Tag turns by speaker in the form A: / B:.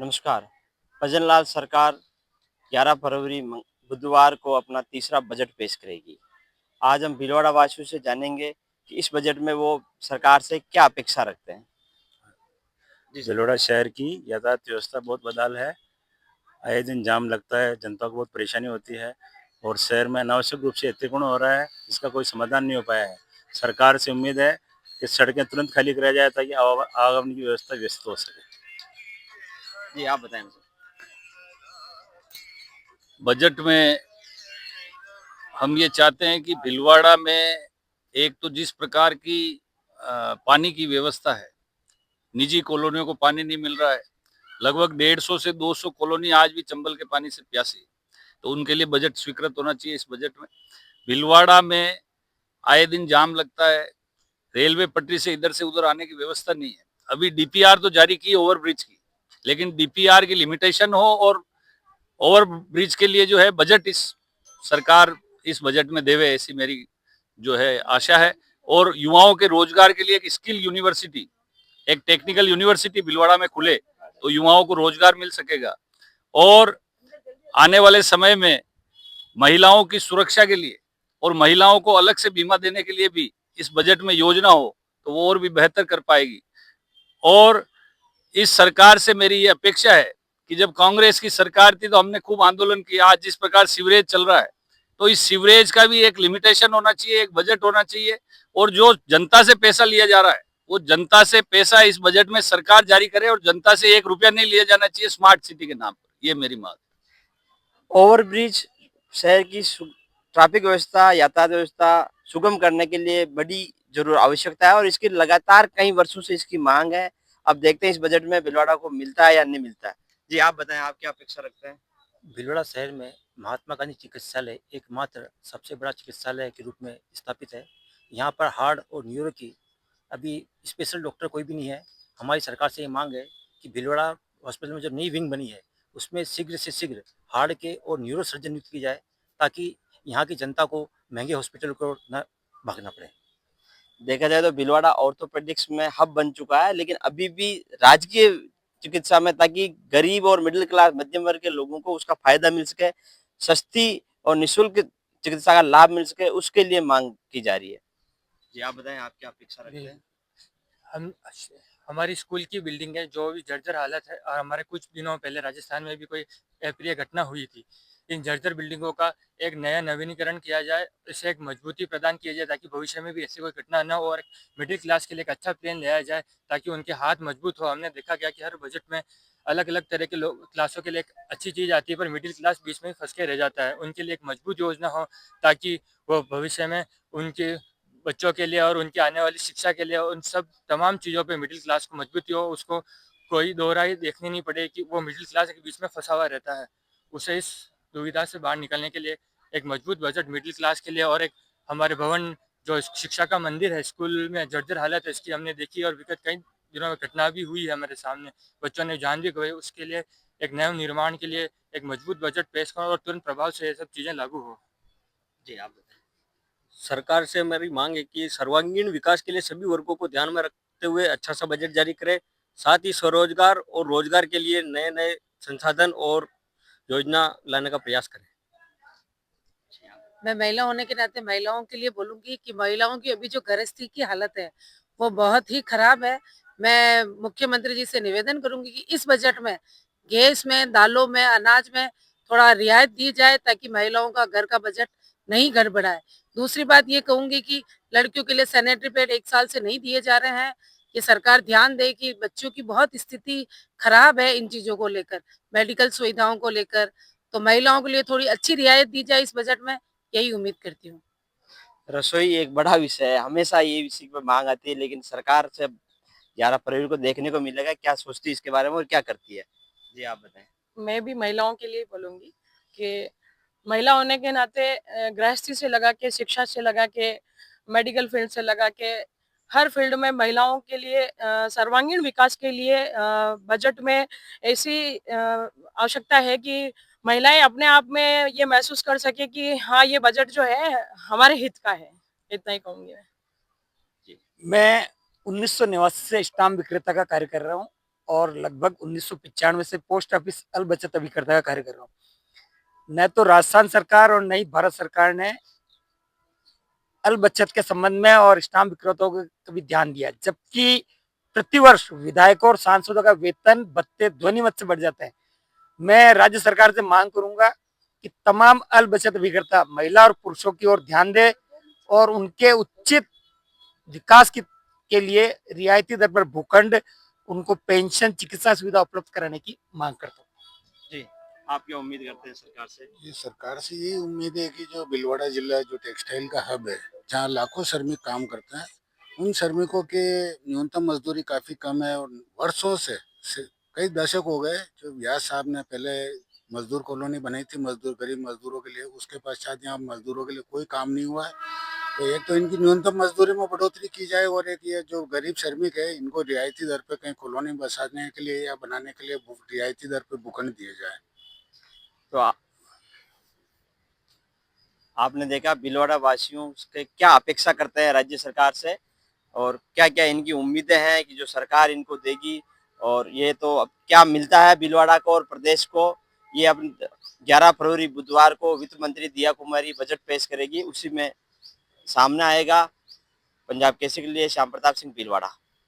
A: नमस्कार। भजन लाल सरकार 11 फरवरी बुधवार को अपना तीसरा बजट पेश करेगी। आज हम भीलवाड़ा वासियों से जानेंगे कि इस बजट में वो सरकार से क्या अपेक्षा रखते हैं। जी सर।
B: भीलवाड़ा शहर की यातायात व्यवस्था बहुत बदहाल है। आए दिन जाम लगता है, जनता को बहुत परेशानी होती है और शहर में अनावश्यक रूप से अतिक्रमण हो रहा है, जिसका कोई समाधान नहीं हो पाया है। सरकार से उम्मीद है कि सड़कें तुरंत खाली कराई जाए ताकि आवागमन की व्यवस्था व्यस्त हो सके।
A: जी, आप बताएँ मुझे।
C: बजट में हम ये चाहते हैं कि भीलवाड़ा में एक तो जिस प्रकार की पानी की व्यवस्था है, निजी कॉलोनियों को पानी नहीं मिल रहा है। लगभग 150 से 200 कॉलोनी आज भी चंबल के पानी से प्यासी है, तो उनके लिए बजट स्वीकृत होना चाहिए इस बजट में। भीलवाड़ा में आए दिन जाम लगता है, रेलवे पटरी से इधर से उधर आने की व्यवस्था नहीं है। अभी डीपीआर तो जारी की ओवरब्रिज की, लेकिन डीपीआर की लिमिटेशन हो और ओवर ब्रिज के लिए जो है बजट इस सरकार इस बजट में देवे, ऐसी मेरी जो है आशा है। और युवाओं के रोजगार के लिए एक स्किल यूनिवर्सिटी, एक टेक्निकल यूनिवर्सिटी भीलवाड़ा में खुले तो युवाओं को रोजगार मिल सकेगा। और आने वाले समय में महिलाओं की सुरक्षा के लिए और महिलाओं को अलग से बीमा देने के लिए भी इस बजट में योजना हो तो वो और भी बेहतर कर पाएगी। और इस सरकार से मेरी ये अपेक्षा है कि जब कांग्रेस की सरकार थी तो हमने खूब आंदोलन किया। आज जिस प्रकार सीवरेज चल रहा है तो इस सीवरेज का भी एक लिमिटेशन होना चाहिए, एक बजट होना चाहिए। और जो जनता से पैसा लिया जा रहा है वो जनता से पैसा इस बजट में सरकार जारी करे और जनता से 1 रुपया नहीं लिया जाना चाहिए स्मार्ट सिटी के नाम पर। ये मेरी मांग।
A: ओवरब्रिज शहर की ट्रैफिक व्यवस्था, यातायात व्यवस्था सुगम करने के लिए बड़ी ज़रूर आवश्यकता है और इसकी लगातार कई वर्षों से इसकी माँग है। अब देखते हैं इस बजट में भीलवाड़ा को मिलता है या नहीं मिलता है। जी, आप बताएँ, आप क्या अपेक्षा रखते हैं?
D: भीलवाड़ा शहर में महात्मा गांधी चिकित्सालय एकमात्र सबसे बड़ा चिकित्सालय के रूप में स्थापित है। यहाँ पर हार्ट और न्यूरो की अभी स्पेशल डॉक्टर कोई भी नहीं है। हमारी सरकार से ये मांग है कि भीलवाड़ा हॉस्पिटल में जो नई विंग बनी है उसमें शीघ्र से शीघ्र हार्ट के और न्यूरो सर्जन नियुक्त की जाए ताकि यहाँ की जनता को महंगे हॉस्पिटल को न भागना पड़े।
A: देखा जाए तो भीलवाड़ा ऑर्थोपेडिक्स में हब बन चुका है, लेकिन अभी भी राजकीय चिकित्सा में, ताकि गरीब और मिडिल क्लास मध्यम वर्ग के लोगों को उसका फायदा मिल सके, सस्ती और निःशुल्क चिकित्सा का लाभ मिल सके, उसके लिए मांग की जा रही है। जी, आप बताएं, आप क्या अपेक्षा रखते हैं?
E: हम हमारी स्कूल की बिल्डिंग है जो भी जर्जर हालत है और हमारे कुछ दिनों पहले राजस्थान में भी कोई अप्रिय घटना हुई थी। इन जर्जर बिल्डिंगों का एक नया नवीनीकरण किया जाए, इसे एक मजबूती प्रदान किया जाए ताकि भविष्य में भी ऐसी कोई घटना न हो और मिडिल क्लास के लिए एक अच्छा प्लान लाया जाए ताकि उनके हाथ मजबूत हो। हमने देखा गया कि हर बजट में अलग अलग तरह के लोग क्लासों के लिए एक अच्छी चीज़ आती है पर मिडिल क्लास बीच में फंस के रह जाता है। उनके लिए एक मजबूत योजना हो ताकि वो भविष्य में उनके बच्चों के लिए और उनकी आने वाली शिक्षा के लिए उन सब तमाम चीज़ों पे मिडिल क्लास को मजबूती हो, उसको कोई दोहराई देखनी नहीं पड़े कि वो मिडिल क्लास के बीच में फंसा हुआ रहता है। उसे इस दुविधा से बाहर निकलने के लिए एक मजबूत बजट मिडिल क्लास के लिए और एक हमारे भवन जो शिक्षा का मंदिर है स्कूल में जर्जर हालत है इसकी हमने देखी और विगत कई दिनों में घटना भी हुई है हमारे सामने, बच्चों ने जान भी गए। उसके लिए एक नव निर्माण के लिए एक मजबूत बजट पेश करो और तुरंत प्रभाव से ये सब चीज़ें लागू हो।
A: जी, आप बताएं।
D: सरकार से मेरी मांग है कि सर्वांगीण विकास के लिए सभी वर्गों को ध्यान में रखते हुए अच्छा सा बजट जारी करे। साथ ही स्वरोजगार और रोजगार के लिए नए नए संसाधन और योजना लाने का प्रयास करें।
F: मैं महिला होने के नाते महिलाओं के लिए बोलूंगी कि महिलाओं की अभी जो गृहस्थी की हालत है वो बहुत ही खराब है। मैं मुख्यमंत्री जी से निवेदन करूंगी कि इस बजट में गैस में, दालों में, अनाज में थोड़ा रियायत दी जाए ताकि महिलाओं का घर का बजट नहीं गड़बड़ाए। दूसरी बात ये कहूंगी कि लड़कियों के लिए सैनिटरी पैड 1 साल से नहीं दिए जा रहे हैं। ये सरकार ध्यान दे कि बच्चों की बहुत स्थिति खराब है इन चीजों को लेकर, मेडिकल सुविधाओं को लेकर। तो महिलाओं के लिए थोड़ी अच्छी रियायत दी जाए इस बजट में, यही उम्मीद करती हूँ।
A: रसोई एक बड़ा विषय है, हमेशा ये विषय पे मांग आती है, लेकिन सरकार से 11 फरवरी को देखने को मिलेगा क्या सोचती है इसके बारे में और क्या करती है। जी, आप बताएं।
G: मैं भी महिलाओं के लिए बोलूँगी कि महिला होने के नाते गृहस्थी से लगा के, शिक्षा से लगा के, मेडिकल फील्ड से लगा के, हर फील्ड में महिलाओं के लिए सर्वांगीण विकास के लिए बजट में ऐसी आवश्यकता है कि महिलाएं अपने आप में ये महसूस कर सके कि हाँ, ये बजट जो है हमारे हित का है। इतना ही कहूँगी मैं।
H: मैं 1989 से स्टाम्प विक्रेता का कार्य कर रहा हूँ। और लगभग 1995 से पोस्ट ऑफिस अल बचत अभिकर्ता का कार्य कर रहा हूँ। न तो राजस्थान सरकार और न ही भारत सरकार ने अल बचत के संबंध में और स्टाम्प विक्रेताओं को कभी ध्यान दिया, जबकि प्रतिवर्ष विधायकों और सांसदों का वेतन भत्ते ध्वनि मत से बढ़ जाते हैं। मैं राज्य सरकार से मांग करूंगा कि तमाम अल बचत अभिकर्ता महिला और पुरुषों की ओर ध्यान दे और उनके उचित विकास के लिए रियायती दर पर भूखंड, उनको पेंशन, चिकित्सा सुविधा उपलब्ध कराने की मांग करता हूँ।
A: जी, आप क्या उम्मीद करते हैं सरकार से?
I: ये सरकार से यही उम्मीद है कि जो भीलवाड़ा जिला जो टेक्सटाइल का हब है, जहाँ लाखों श्रमिक काम करते हैं, उन श्रमिकों के न्यूनतम मजदूरी काफ़ी कम है और वर्षों से कई दशक हो गए जो व्यास साहब ने पहले मजदूर कॉलोनी बनाई थी गरीब मजदूरों के लिए, उसके पश्चात यहाँ मजदूरों के लिए कोई काम नहीं हुआ है। तो एक तो इनकी न्यूनतम मजदूरी में बढ़ोतरी की जाए और एक ये जो गरीब श्रमिक है इनको रियायती दर पे कहीं कॉलोनी बसाने के लिए या बनाने के लिए रियायती दर पे भूखंड दिए जाए।
A: तो आपने देखा भीलवाड़ा वासियों के क्या अपेक्षा करते हैं राज्य सरकार से और क्या क्या इनकी उम्मीदें हैं कि जो सरकार इनको देगी, और ये तो अब क्या मिलता है भीलवाड़ा को और प्रदेश को, ये अब 11 फरवरी बुधवार को वित्त मंत्री दिया कुमारी बजट पेश करेगी, उसी में सामने आएगा। पंजाब केसरी के लिए श्याम प्रताप सिंह, भीलवाड़ा।